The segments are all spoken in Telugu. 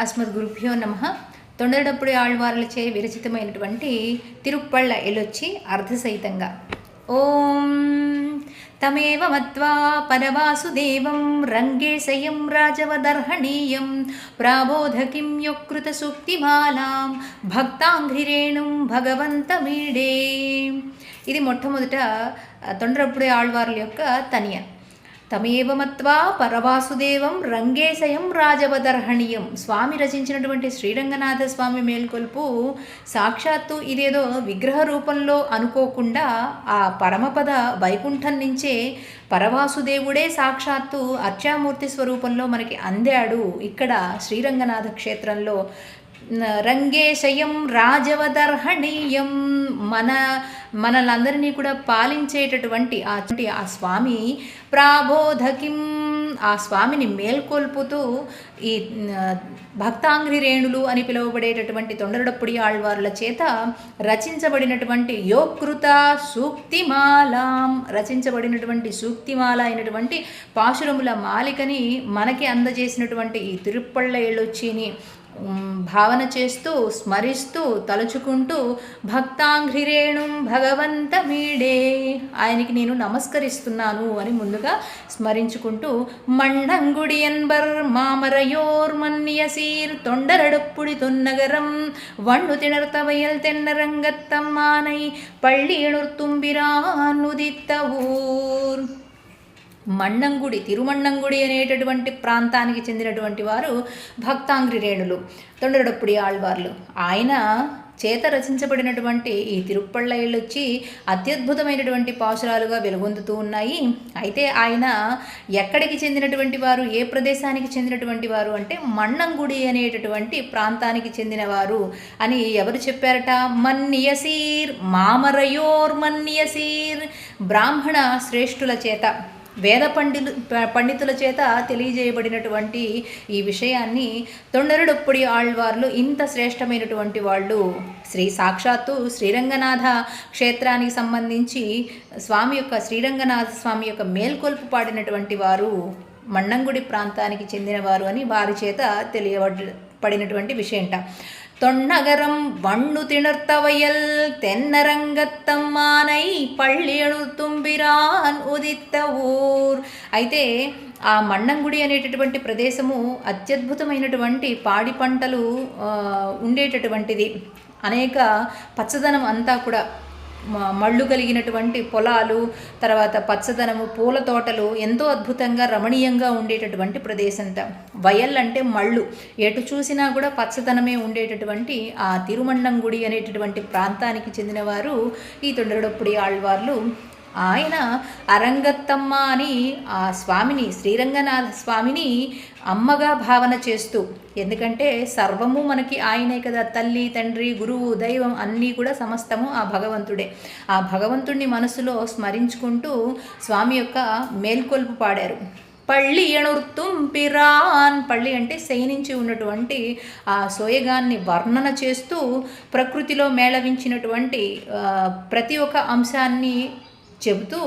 అస్మద్గురుభ్యో నమః. తొండరడప్పుడి ఆళ్వార్లచే విరచితమైనటువంటి తిరుప్పళ్ళ ఎలొచ్చి అర్ధసహితంగా ఓం తమేవ మత్వా పరవాసుదేవం రంగేశయం రాజవదర్హణీయం ప్రాబోధకిం యొకృత సూక్తిమాలాం భక్తాంఘ్రిరేణుం భగవంతమీడే. ఇది మొట్టమొదట తొండరప్పుడి ఆళ్వార్ల యొక్క తనియ. తమేవ మత్వా పరవాసుదేవం రంగేశయం రాజవదర్హణీయం. స్వామి రచించినటువంటి శ్రీరంగనాథ స్వామి మేల్కొల్పు సాక్షాత్తు ఇదేదో విగ్రహ రూపంలో అనుకోకుండా ఆ పరమపద వైకుంఠం నుంచే పరవాసుదేవుడే సాక్షాత్తు అర్చామూర్తి స్వరూపంలో మనకి అందాడు ఇక్కడ శ్రీరంగనాథ క్షేత్రంలో. రంగేశయం రాజవదర్హణీయం, మనలందరినీ కూడా పాలించేటటువంటి ఆ స్వామి ప్రాబోధకిం, ఆ స్వామిని మేల్కొల్పుతూ ఈ భక్తాంగ్రి రేణులు అని పిలువబడేటటువంటి తొండరడప్పుడి ఆళ్వార్ల చేత రచించబడినటువంటి యోకృత సూక్తిమాలాం, రచించబడినటువంటి సూక్తిమాల అయినటువంటి పాశురముల మాలికని మనకి అందజేసినటువంటి ఈ తిరుప్పళ్ళ ఎళ్ళొచ్చిని భావన చేస్తూ స్మరిస్తూ తలుచుకుంటూ భక్తాంఘ్రిరేణుం భగవంతమీడే, ఆయనకి నేను నమస్కరిస్తున్నాను అని ముందుగా స్మరించుకుంటూ మణ్ణంగుడి ఎన్బర్ మామరయోర్ మన్యసీర్ తొండరడప్పుడి తొన్నగరం వండు తిణర్తవయల్ తెన్నరంగత్తమ్మానై పళ్ళీణుర్ తుంబిరాన్ ఉదిత్త ఊర్. మణ్ణంగుడి, తిరుమణ్ణంగుడి అనేటటువంటి ప్రాంతానికి చెందినటువంటి వారు భక్తాంగ్రి రేణులు, తొండరడప్పుడి ఆళ్వార్లు. ఆయన చేత రచించబడినటువంటి ఈ తిరుప్పళ్ళ ఎళ్ళొచ్చి అత్యద్భుతమైనటువంటి పాశురాలుగా వెలుగొందుతూ ఉన్నాయి. అయితే ఆయన ఎక్కడికి చెందినటువంటి వారు, ఏ ప్రదేశానికి చెందినటువంటి వారు అంటే మణ్ణంగుడి అనేటటువంటి ప్రాంతానికి చెందినవారు అని ఎవరు చెప్పారట? మన్యసీర్ మామరయోర్ మన్యసీర్, బ్రాహ్మణ శ్రేష్ఠుల చేత, వేద పండితుల చేత తెలియజేయబడినటువంటి ఈ విషయాన్ని తొండరడప్పుడి ఆళ్వార్లు ఇంత శ్రేష్టమైనటువంటి వాళ్ళు సాక్షాత్తు శ్రీరంగనాథ క్షేత్రానికి సంబంధించి శ్రీరంగనాథ స్వామి యొక్క మేల్కొల్పు పాడినటువంటి వారు మణ్ణంగుడి ప్రాంతానికి చెందినవారు అని వారి చేత తెలియబడినటువంటి విషయంట. తొన్నగరం వಣ್ಣు తిణర్తవయల్ తెన్నరంగత్తమ్మానై పళ్ళేణు తుంబిరాన్ ఉదిత్త ఊర్. అయితే ఆ మణ్ణంగుడి అనేటటువంటి ప్రదేశము అత్యద్భుతమైనటువంటి పాడి పంటలు ఉండేటటువంటిది. అనేక పచ్చదనం అంతా కూడా మళ్ళు కలిగినటువంటి పొలాలు, తర్వాత పచ్చదనము, పూల తోటలు ఎంతో అద్భుతంగా రమణీయంగా ఉండేటటువంటి ప్రదేశంట. వయల్ అంటే మళ్ళు, ఎటు చూసినా కూడా పచ్చదనమే ఉండేటటువంటి ఆ తిరుమణ్ణంగుడి అనేటటువంటి ప్రాంతానికి చెందినవారు ఈ తొండరడప్పుడి ఆళ్వార్లు. ఆయన అరంగత్తమ్మ అని ఆ స్వామిని, శ్రీరంగనాథ స్వామిని అమ్మగా భావన చేస్తూ, ఎందుకంటే సర్వము మనకి ఆయనే కదా, తల్లి తండ్రి గురువు దైవం అన్నీ కూడా సమస్తము ఆ భగవంతుడే. ఆ భగవంతుడిని మనసులో స్మరించుకుంటూ స్వామి యొక్క మేల్కొల్పు పాడారు. పళ్ళి ఎణుర్తుంపిరాన్, పళ్ళి అంటే శయనించి ఉన్నటువంటి ఆ సోయగాన్ని వర్ణన చేస్తూ ప్రకృతిలో మేళవించినటువంటి ప్రతి ఒక్క అంశాన్ని చెబుతూ,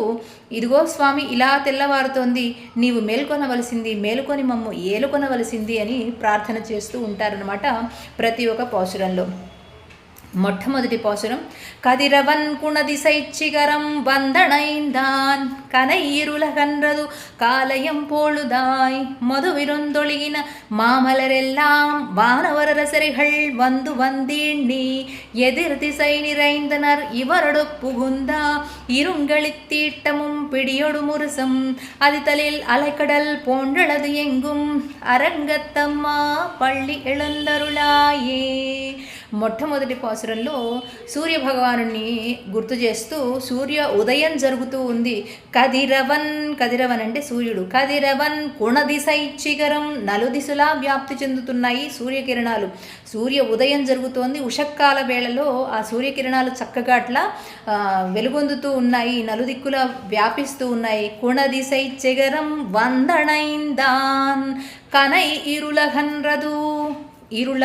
ఇదిగో స్వామి ఇలా తెల్లవారుతోంది, నీవు మేల్కొనవలసింది, మేలుకొని మమ్ము ఏలుకొనవలసింది అని ప్రార్థన చేస్తూ ఉంటారనమాట ప్రతి ఒక్క పాశురంలో. మొట్టమొదటి పాశురం కదిరవన్ குணதிசைச்சிகரம் வந்தணைந்தான் கனையிருலகன்றது காலயம் பொழுதாய் மதுவிருந்தொழுகின மாமலரெல்லாம் வானவரரசரிகள் வந்து வந்தீண்டி எதிர் திசை நிறைந்தனர் இவரொடு புகுந்தா இருங்களித்தீட்டமும் பிடியொடு முரசம் அதிதலில் அலைக்கடல் போன்றளது எங்கும் அரங்கத்தம்மா పళ్ళి எழுந்தருளாயே. మొట్టమొదటి పాసురంలో సూర్య భగవానుని గుర్తు చేస్తూ సూర్య ఉదయం జరుగుతూ ఉంది. కదిరవన్ అంటే సూర్యుడు. కదిరవన్ కుణదిశైచ్చిగరం, నలుదిశలా వ్యాప్తి చెందుతున్నాయి సూర్యకిరణాలు. సూర్య ఉదయం జరుగుతోంది. ఉషక్కాల వేళలో ఆ సూర్యకిరణాలు చక్కగా అట్లా వెలుగొందుతూ ఉన్నాయి, నలుదిక్కులా వ్యాపిస్తూ ఉన్నాయి. కుణదిశైచ్చిగరం వందణైందాన్ కనై ఇరులహన్రదు, ఇరుల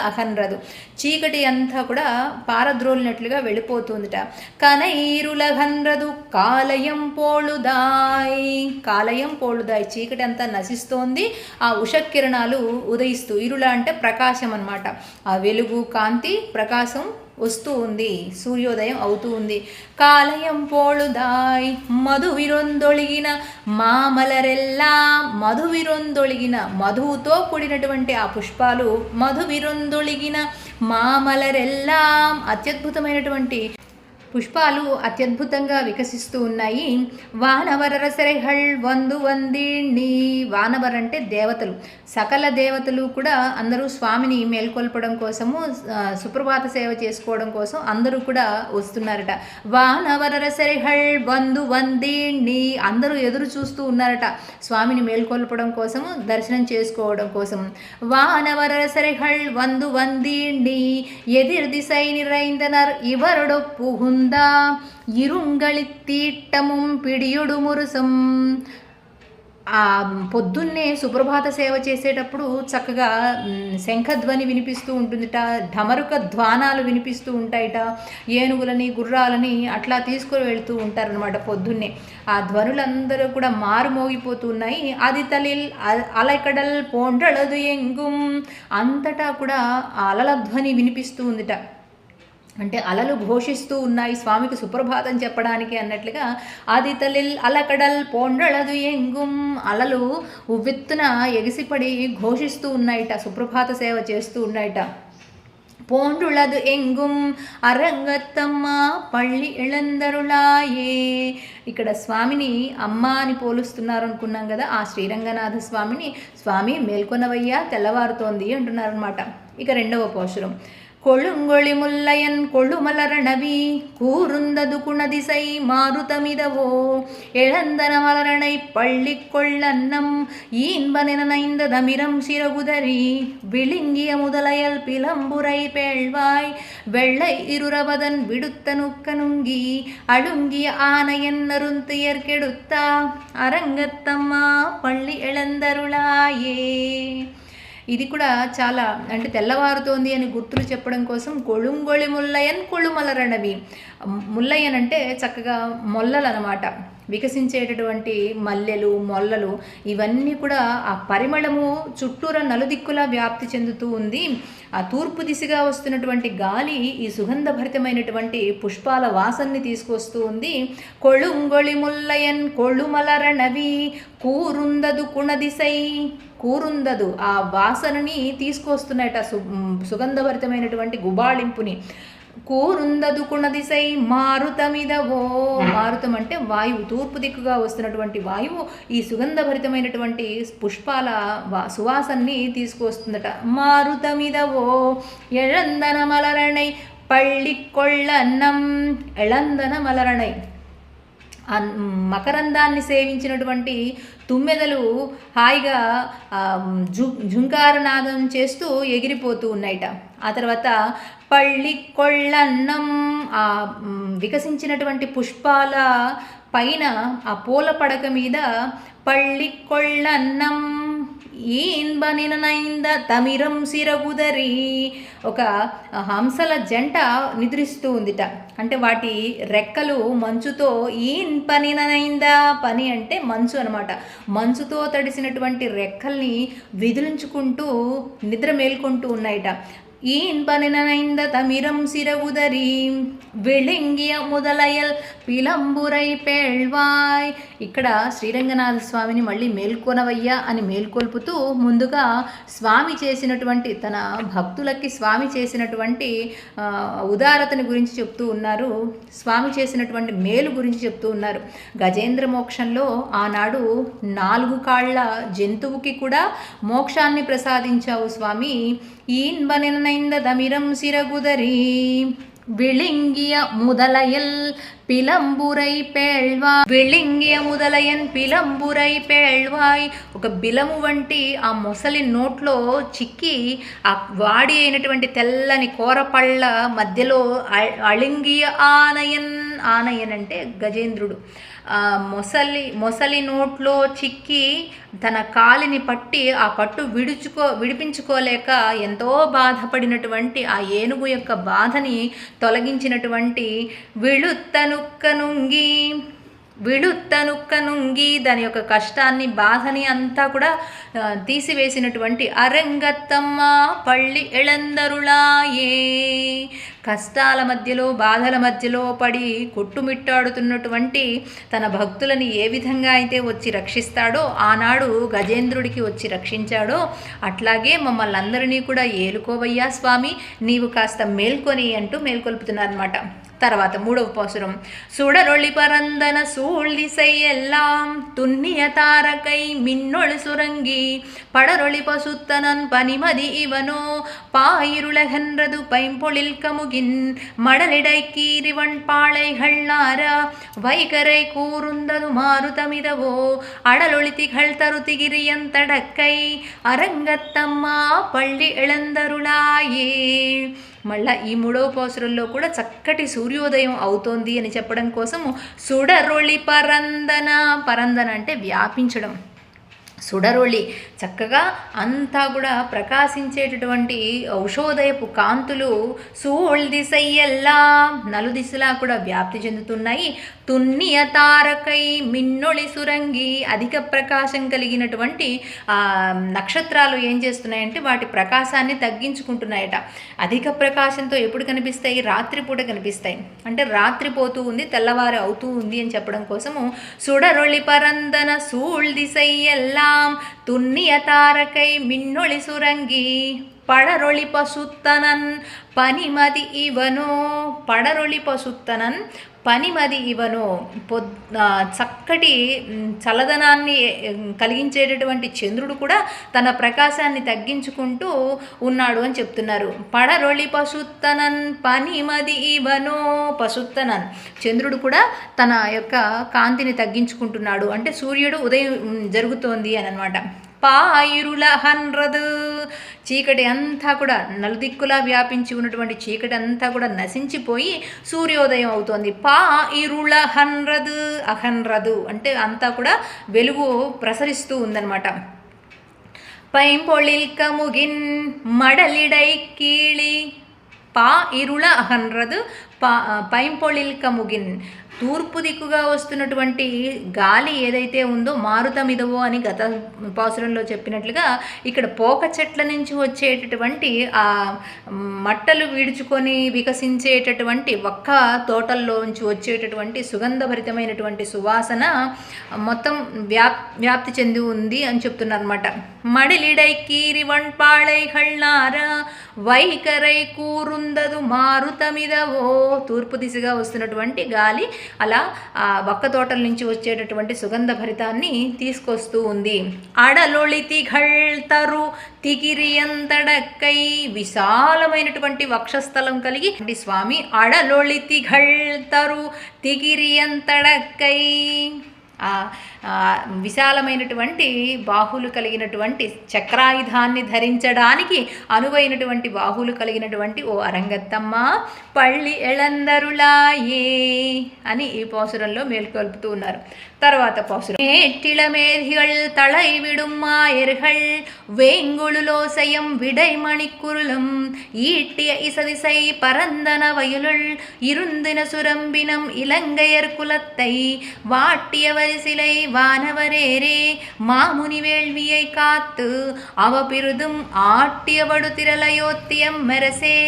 అహన్రదు చీకటి అంతా కూడా పారద్రోలినట్లుగా వెళ్ళిపోతుందిట. కనైరులహన్రదు కాలయం పోళుదాయ్ చీకటి అంతా నశిస్తోంది. ఆ ఉషకిరణాలు ఉదయిస్తూ, ఇరుల అంటే ప్రకాశం అన్నమాట. ఆ వెలుగు, కాంతి, ప్రకాశం వస్తూ ఉంది, సూర్యోదయం అవుతూ ఉంది. కాలయం పోళుదాయ్ మధువిరొందొళిగిన మామలరెల్లాం మధువిరొందొళిగిన మధువుతో కూడినటువంటి ఆ పుష్పాలు, మధువిరొందొళిగిన మామలరెల్లాం అత్యద్భుతమైనటువంటి పుష్పాలు అత్యద్భుతంగా వికసిస్తూ ఉన్నాయి. వానవరరసరెహళ్ వందు వందిణి, వానవర్ అంటే దేవతలు, సకల దేవతలు కూడా అందరూ స్వామిని మేల్కొల్పడం కోసము, సుప్రభాత సేవ చేసుకోవడం కోసం అందరూ కూడా వస్తున్నారట. వానవరరసరెహళ్ వందు వందిణి, అందరూ ఎదురు చూస్తూ ఉన్నారట స్వామిని మేల్కొల్పడం కోసము, దర్శనం చేసుకోవడం కోసం. వానవరరసరెహళ్ వందు వందిణి ఎదిర్ దిశై நிறைந்தனர் இவரொடொப்பு ఇరుంగళిత్తీట్టముం పిడియుడు మురుసం. ఆ పొద్దున్నే సుప్రభాత సేవ చేసేటప్పుడు చక్కగా శంఖధ్వని వినిపిస్తూ ఉంటుందిట, ఢమరుక ధ్వానాలు వినిపిస్తూ ఉంటాయిట. ఏనుగులని, గుర్రాలని అట్లా తీసుకుని వెళుతూ ఉంటారనమాట పొద్దున్నే. ఆ ధ్వనులందరూ కూడా మారుమోగిపోతూ ఉన్నాయి. అది తలిల్ అలకడల్ పోండ్రళదు ఎంగుం, అంతటా కూడా ఆ అలల ధ్వని వినిపిస్తూ ఉందిట. అంటే అలలు ఘోషిస్తూ ఉన్నాయి స్వామికి సుప్రభాతం చెప్పడానికి అన్నట్లుగా. ఆది తలిల్ అలకడల్ పోండ్రళదు ఎంగుం, అలలు ఉవ్వెత్తున ఎగిసిపడి ఘోషిస్తూ ఉన్నాయిట, సుప్రభాత సేవ చేస్తూ ఉన్నాయిట. పోండ్రుళదు ఎంగుం అరంగత్తమ్మ పళ్ళి ఇళందరులాయే, ఇక్కడ స్వామిని అమ్మ అని పోలుస్తున్నారు అనుకున్నాం కదా. ఆ శ్రీరంగనాథ స్వామిని, స్వామి మేల్కొనవయ్యా తెల్లవారుతోంది అంటున్నారు అనమాట. ఇక రెండవ పాశురం. கொழுங்கொளி முல்லையன் கொழுமலரணவி கூருந்தது குணதிசை மாருதமிதவோ எழந்தன மலரணை பள்ளி கொள்ளன்னம் ஈன்பனினைந்த தமிரம் சிறகுதரி விழுங்கிய முதலையல் பிளம்புரை பேழ்வாய் வெள்ளை இருரவதன் விடுத்த நுக்கனுங்கி அழுங்கிய ஆனையன் நருந்துயர் கெடுத்தா அரங்கத்தம்மா பள்ளி ఎళందరులాయే. ఇది కూడా చాలా, అంటే తెల్లవారుతోంది అని గుర్తులు చెప్పడం కోసం కొళుంగొళి ముల్లయన్ కొళుమలరణవి. ముల్లయన్ అంటే చక్కగా మొల్లలు అనమాట, వికసించేటటువంటి మల్లెలు, మొల్లలు, ఇవన్నీ కూడా ఆ పరిమళము చుట్టూరా నలుదిక్కులా వ్యాప్తి చెందుతూ ఉంది. ఆ తూర్పు దిశగా వస్తున్నటువంటి గాలి ఈ సుగంధభరితమైనటువంటి పుష్పాల వాసనని తీసుకొస్తూ ఉంది. కొళుంగొళి ముల్లయన్ కొళుమలరణవి కూరుందదు కుణదిశై, కూరుందదు ఆ వాసనని తీసుకొస్తున్నాయట, సుగంధభరితమైనటువంటి గుబాళింపుని. కూరుందదు కుణదిశై మారుతమిదవో, మారుతం అంటే వాయువు, తూర్పు దిక్కుగా వస్తున్నటువంటి వాయువు ఈ సుగంధభరితమైనటువంటి పుష్పాల సువాసనని తీసుకొస్తుందట. మారుతమిదవో ఎళందన మలరణై పళ్ళి కొళ్ళన్నం, ఎళందన మలరణై మకరందాన్ని సేవించినటువంటి తుమ్మెదలు హాయిగా ఝుంకారనాదం చేస్తూ ఎగిరిపోతూ ఉన్నాయిట. ఆ తర్వాత పళ్ళి కొళ్ళన్నం, ఆ వికసించినటువంటి పుష్పాల పైన ఆ పూల పడక మీద పళ్ళి కొళ్ళన్నం ఈన్బనినైంద తమిరం సిరగుదరి, ఒక హంసల జంట నిద్రిస్తూ ఉందిట. అంటే వాటి రెక్కలు మంచుతో, ఈన్పనినైంద, పని అంటే మంచు అనమాట, మంచుతో తడిసినటువంటి రెక్కల్ని విదిలించుకుంటూ నిద్ర మేల్కొంటూ ఉన్నాయిట. ఈన్పనినైంద తమిరం సిరగుదరి విళింగియ ముదలయల్ పిలంబురై పేళ్వాయ్. ఇక్కడ శ్రీరంగనాథ స్వామిని మళ్ళీ మేల్కొనవయ్యా అని మేల్కొల్పుతూ ముందుగా స్వామి చేసినటువంటి, తన భక్తులకి స్వామి చేసినటువంటి ఉదారతని గురించి చెప్తూ ఉన్నారు, స్వామి చేసినటువంటి మేలు గురించి చెప్తూ ఉన్నారు. గజేంద్ర మోక్షంలో ఆనాడు 4 కాళ్ళ జంతువుకి కూడా మోక్షాన్ని ప్రసాదించావు స్వామి. ఈన్బనినైంద తమిరం సిరగుదరి విళింగియ ముదలయల్ పిలంబురై పేళ్వాయ్, విళింగియ ముదలయన్ పిలంబురై పేళ్వాయ్, ఒక బిలము వంటి ఆ మొసలి నోట్లో చిక్కి ఆ వాడి అయినటువంటి తెల్లని కోరపళ్ళ మధ్యలో అళింగియ ఆనయన్, ఆనయన్ అంటే గజేంద్రుడు, మొసలి నోట్లో చిక్కి తన కాలిని పట్టి ఆ పట్టు విడిపించుకోలేక ఎంతో బాధపడినటువంటి ఆ ఏనుగు యొక్క బాధని తొలగించినటువంటి విళుత్తనుక్కనుంగి దాని యొక్క కష్టాన్ని బాధని అంతా కూడా తీసివేసినటువంటి అరంగత్తమ్మ పళ్ళి ఎళందరులాయే. కష్టాల మధ్యలో బాధల మధ్యలో పడి కొట్టుమిట్టాడుతున్నటువంటి తన భక్తులని ఏ విధంగా అయితే వచ్చి రక్షిస్తాడో, ఆనాడు గజేంద్రుడికి వచ్చి రక్షించాడో అట్లాగే మమ్మల్ని అందరినీ కూడా ఏలుకోవయ్యా స్వామి, నీవు కాస్త మేల్కొని అంటూ మేల్కొల్పుతున్నారన్నమాట. తర్వాత 3వ పాసురం. சுடரொளி பரந்தன சூழ்திசை எல்லாம் துன்னிய தாரகை மின்னொளி சுரங்கி படரொளி பசுத்தனன் பனிமதி இவனோ பாயிருளகன்றது பைம்பொழில் கமுகின் மடலிடை கீரிவன் பாளைகள் நாரா வைகரை கூறுந்தது மாருதமிதவோ அடலொளி திகழ் தருதிகிரியன் தடக்கை அரங்கத்தம்மா பள்ளி ఎళందరులాయే. మళ్ళీ ఈ 3వ పాసురంలో కూడా చక్కటి సూర్యోదయం అవుతోంది అని చెప్పడం కోసము సుడరొళి పరందన అంటే వ్యాపించడం, సుడరొళి చక్కగా అంతా కూడా ప్రకాశించేటటువంటి ఔషోదయపు కాంతులు సూళ్దిశయ్యల్లా నలుదిశలా కూడా వ్యాప్తి చెందుతున్నాయి. తున్నియ తారకై మిన్నొళి సురంగి అధిక ప్రకాశం కలిగినటువంటి నక్షత్రాలు ఏం చేస్తున్నాయంటే వాటి ప్రకాశాన్ని తగ్గించుకుంటున్నాయట. అధిక ప్రకాశంతో ఎప్పుడు కనిపిస్తాయి? రాత్రిపూట కనిపిస్తాయి. అంటే రాత్రి పోతూ ఉంది, తెల్లవారు అవుతూ ఉంది అని చెప్పడం కోసము సుడరొళి పరందన సూళ్దిశయ్యల్లా துன்னிய தாரகை மின்னொளி சுரங்கி படரொளி பசுத்தனன் பனிமதி இவனோ. పడరొళి పసుత్తనన్ పనిమది ఇవనో. చక్కటి చల్లదనాన్ని కలిగించేటటువంటి చంద్రుడు కూడా తన ప్రకాశాన్ని తగ్గించుకుంటూ ఉన్నాడు అని చెప్తున్నారు. పడరొళి పసుత్తనన్ పనిమది ఇవనో. పసుత్తనన్ చంద్రుడు కూడా తన యొక్క కాంతిని తగ్గించుకుంటున్నాడు అంటే సూర్యుడు ఉదయం జరుగుతోంది అని అనమాట. పాయిరుల హన్రదు చీకటి అంతా కూడా నలుదిక్కులా వ్యాపించి ఉన్నటువంటి చీకటి అంతా కూడా నశించిపోయి సూర్యోదయం అవుతోంది. పాయిరుల హన్రదు అహన్రదు అంటే అంతా కూడా వెలుగు ప్రసరిస్తూ ఉందన్నమాట. పైంపొళిల్ కముగిన్ మడలిడై కీళి పాయిరుల అహన్రదు పైంపొళిల్ కముగిన్. తూర్పు దిక్కుగా వస్తున్నటువంటి గాలి ఏదైతే ఉందో మారుతమిదవో అని గత పాసురంలో చెప్పినట్లుగా ఇక్కడ పోక చెట్ల నుంచి వచ్చేటటువంటి ఆ మట్టలు వీడ్చుకొని వికసించేటటువంటి ఒక్క తోటల్లోంచి వచ్చేటటువంటి సుగంధభరితమైనటువంటి సువాసన మొత్తం వ్యాప్తి చెంది ఉంది అని చెప్తున్నారు అనమాట. మడిలిడై కీరి వన్పాళై కళ్ళార వైకరై కూరుందదు మారుతమిదవో. తూర్పు దిశగా వస్తున్నటువంటి గాలి అలా ఆ ఒక్క తోటల నుంచి వచ్చేటటువంటి సుగంధ భరితాన్ని తీసుకొస్తూ ఉంది. అడలొళి తిఘళ్తరు తిగిరియంతడక్కై. విశాలమైనటువంటి వక్షస్థలం కలిగి స్వామి అడలొళి తిఘళ్తరు తిగిరియంతడక్కై. విశాలమైనటువంటి బాహులు కలిగినటువంటి చక్రాయుధాన్ని ధరించడానికి అనువైనటువంటి బాహులు కలిగినటువంటి ఓ అరంగత్తమ్మ పళ్ళి ఎళందరులాయే అని ఈ పాసురంలో మేల్కొల్పుతూ ఉన్నారు. తర్వాత పాసురం. மேட்டிள மேதிகள் தலை விடும் மாயர்கள் வேங்குழுலோசையம் விடை மணிக்குருளும் ஈட்டிய இசதிசை பரந்தன வயலுள் இருந்தின சுரம்பினம் இலங்கையர் குலத்தை வாட்டிய வரிசிலை வானவரேரே மாமுனி வேள்வியை காத்து அவ பிருதும் ஆட்டியவடு திரளையோத்தியம் மெரசே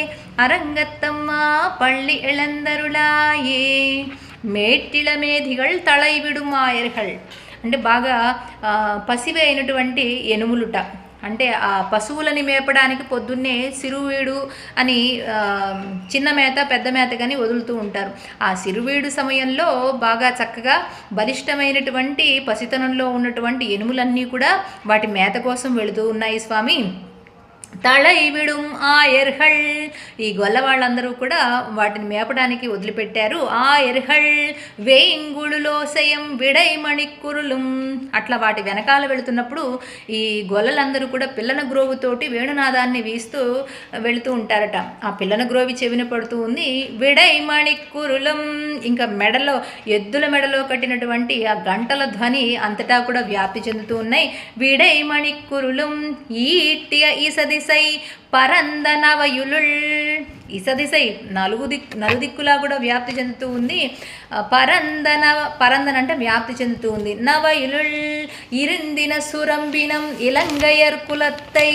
அரங்கத்தம்மா பள்ளி ఎళందరులాయే. మేటిళ మేధిகள் తళై విడుమాయர்கள் అంటే బాగా పసివి అయినటువంటి ఎనుములుట. అంటే ఆ పశువులని మేపడానికి పొద్దున్నే సిరువీడు అని చిన్న మేత పెద్ద మేత కానీ వదులుతూ ఉంటారు. ఆ సిరువీడు సమయంలో బాగా చక్కగా బలిష్టమైనటువంటి పసితనంలో ఉన్నటువంటి ఎనుములన్నీ కూడా వాటి మేత కోసం వెళుతూ ఉన్నాయి స్వామి. తళై విడుం ఆయర్హళ్, ఈ గొల్ల వాళ్ళందరూ కూడా వాటిని మేపడానికి వదిలిపెట్టారు. ఆయర్హళ్ వేయింగుళులోసయం విడై మణిక్కురులుం, అట్లా వాటి వెనకాల వెళుతున్నప్పుడు ఈ గొల్లలందరూ కూడా పిల్లన గ్రోవుతోటి వేణునాదాన్ని వీస్తూ వెళుతూ ఉంటారట. ఆ పిల్లన గ్రోవి చెవిన పడుతూ ఉంది. విడై మణిక్కురులం, ఇంకా మెడలో ఎద్దుల మెడలో కట్టినటువంటి ఆ గంటల ధ్వని అంతటా కూడా వ్యాప్తి చెందుతూ ఉన్నాయి. విడై మణిక్కురులం ఈట్య ఈసది పరందనవయులుల్, ఇసదిసై నలుదిక్కులా కూడా వ్యాప్తి చెందుతూ ఉంది. పరందన అంటే వ్యాప్తి చెందుతూ ఉంది. నవయులుల్ ఇరిందిన సురంబినం ఇలంగయర్కులత్తై,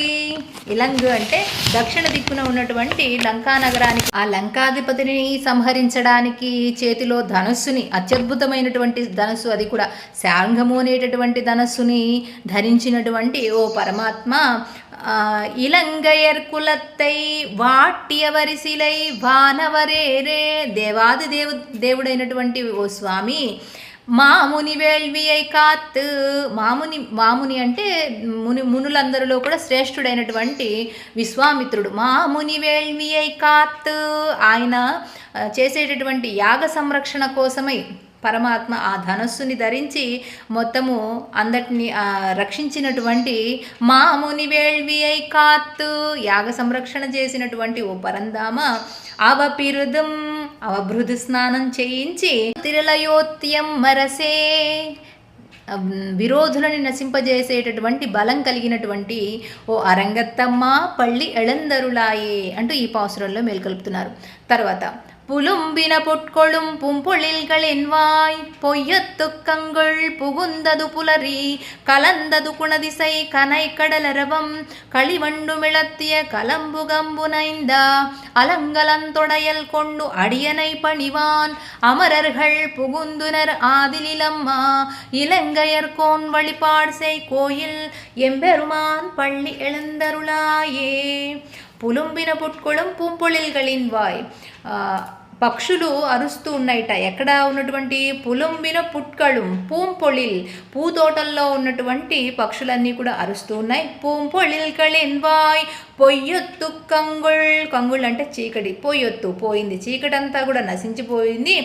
ఇలంగు అంటే దక్షిణ దిక్కున ఉన్నటువంటి లంకా నగరానికి, ఆ లంకాధిపతిని సంహరించడానికి చేతిలో ధనస్సుని, అత్యద్భుతమైనటువంటి ధనస్సు, అది కూడా శాంఘము అనేటటువంటి ధనస్సుని ధరించినటువంటి ఓ పరమాత్మ, ఇలంగయర్కులత్తై వాట్యవరిశిలై వానవరేరే, దేవాది దేవుడైనటువంటి ఓ స్వామి, మాముని వేల్వియై కాత్, మాముని అంటే మునులందరిలో కూడా శ్రేష్ఠుడైనటువంటి విశ్వామిత్రుడు. మాముని వేల్వియై కాత్, ఆయన చేసేటటువంటి యాగ సంరక్షణ కోసమై పరమాత్మ ఆ ధనస్సుని ధరించి మొత్తము అందటిని రక్షించినటువంటి మాముని వేల్వియై కాత్, యాగ సంరక్షణ చేసినటువంటి ఓ పరంధామ, అవపిరుదం అవభృదు స్నానం చేయించి తిరలయోత్యం మరసే, విరోధులని నశింపజేసేటటువంటి బలం కలిగినటువంటి ఓ అరంగత్తమ్మ పళ్ళి ఎళందరులాయే అంటూ ఈ పాసురంలో మేల్కొల్పుతున్నారు. తర్వాత புலும்பின பொட்கொளும் பும்பொழில்களின்வாய் பொய்யத்துக்கங்குள் புகுந்தது புலரி கலந்தது குணதிசை கனை கடலரவம் களிவண்டு மிளத்திய கலம்புகம்புனைந்த அலங்கலந்தொடையல் கொண்டு அடியனை பணிவான் அமரர்கள் புகுந்துனர் ஆதிலிலம்மா இலங்கையர்கோன் வழிபாடு கோயில் எம்பெருமான் பள்ளி எழுந்தருளாயே. పులుంబిన పుట్కొళం పూంపొళిల్களின் వాయ్, పక్షులు అరుస్తూ ఉన్నాయిట. ఎక్కడ ఉన్నటువంటి పులుంబిన పుట్కళం పూంపొళిల్, పూతోటల్లో ఉన్నటువంటి పక్షులన్నీ కూడా అరుస్తూ ఉన్నాయి. పూంపొళిల్களின் వాయ్ పొయ్యొత్తు కంగుళ్, కంగుళ్ అంటే చీకటి, పొయ్యొత్తు పోయింది, చీకటంతా కూడా నశించిపోయింది.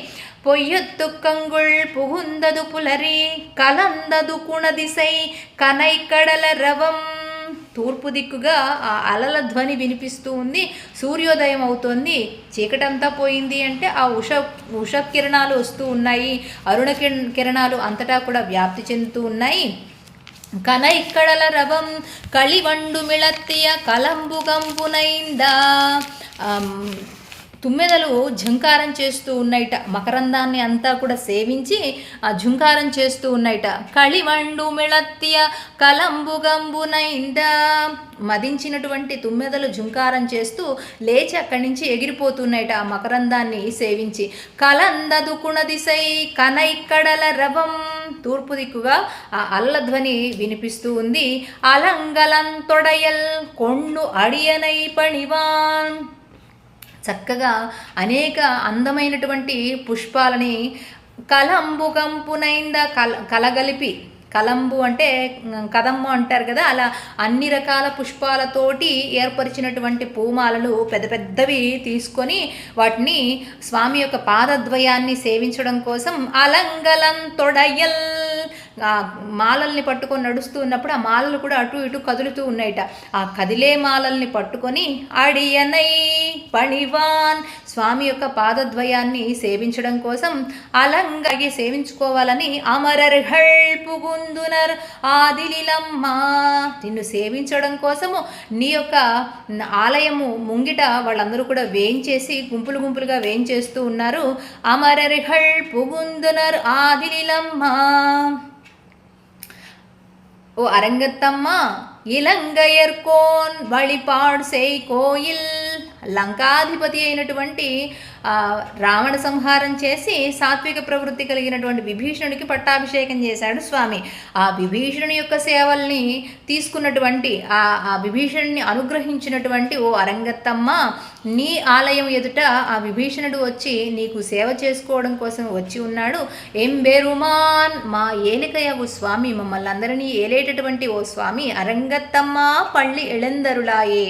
పొయ్యొత్తు కంగుళ్ పుగుందదు పులరి కలందదు కుణదిసై కనై కడల రవం, తూర్పు దిక్కుగా ఆ అలల ధ్వని వినిపిస్తూ ఉంది. సూర్యోదయం అవుతోంది, చీకటంతా పోయింది అంటే ఆ ఉష కిరణాలు వస్తూ ఉన్నాయి, అరుణ కిరణాలు అంతటా కూడా వ్యాప్తి చెందుతూ ఉన్నాయి. కనై కడల రవం కళివండు మిళత్తియ కలంబుగంపునైంద, తుమ్మెదలు ఝంకారం చేస్తూ ఉన్నాయిట, మకరందాన్ని అంతా కూడా సేవించి ఆ ఝుంకారం చేస్తూ ఉన్నాయిట. కళివండు మిళత్తియ కలంబుగంబునైంద, మదించినటువంటి తుమ్మెదలు ఝుంకారం చేస్తూ లేచి అక్కడి నుంచి ఎగిరిపోతున్నాయిట ఆ మకరందాన్ని సేవించి. కలందదు కుణదిసై కనై కడల రవం, తూర్పు దిక్కుగా ఆ అల్లధ్వని వినిపిస్తూ ఉంది. అలంగలంతొడయల్ కొన్ను అడియనై పణివాన్, చక్కగా అనేక అందమైనటువంటి పుష్పాలని కలంబుగంపునైంద కలగలిపి, కలంబు అంటే కదమ్ము అంటారు కదా, అలా అన్ని రకాల పుష్పాలతోటి ఏర్పరిచినటువంటి పూమాలలు పెద్ద పెద్దవి తీసుకొని వాటిని స్వామి యొక్క పాదద్వయాన్ని సేవించడం కోసం అలంగలం తొడయల్, మాలల్ని పట్టుకొని నడుస్తూ ఉన్నప్పుడు ఆ మాలలు కూడా అటు ఇటు కదులుతూ ఉన్నాయిట. ఆ కదిలే మాలల్ని పట్టుకొని అడియనై పణివాన్, స్వామి యొక్క పాదద్వయాన్ని సేవించడం కోసం అలంగాగి సేవించుకోవాలని అమరర్హళ్ పుగుందునర్ ఆదిలిలమ్మ, నిన్ను సేవించడం కోసము నీ యొక్క ఆలయము ముంగిట వాళ్ళందరూ కూడా వేయించేసి గుంపులు గుంపులుగా వేయించేస్తూ ఉన్నారు. అమరర్హళ్ పుగుందునర్ ఆదిలిలమ్మ, ఓ అరంగత్తమ్మ ఇలంగయర్కోన్ వళిపాడు సెయ్ కోయిల్, లంకాధిపతి అయినటువంటి రావణ సంహారం చేసి సాత్విక ప్రవృత్తి కలిగినటువంటి విభీషణుడికి పట్టాభిషేకం చేశాడు స్వామి. ఆ విభీషణుని యొక్క సేవల్ని తీసుకున్నటువంటి ఆ విభీషణుని అనుగ్రహించినటువంటి ఓ అరంగత్తమ్మ, నీ ఆలయం ఎదుట ఆ విభీషణుడు వచ్చి నీకు సేవ చేసుకోవడం కోసం వచ్చి ఉన్నాడు. ఎంబెరుమాన్, మా ఏలికయగు స్వామి, మమ్మల్ని అందరినీ ఏలేటటువంటి ఓ స్వామి అరంగత్తమ్మ పళ్ళి ఎళందరులాయే.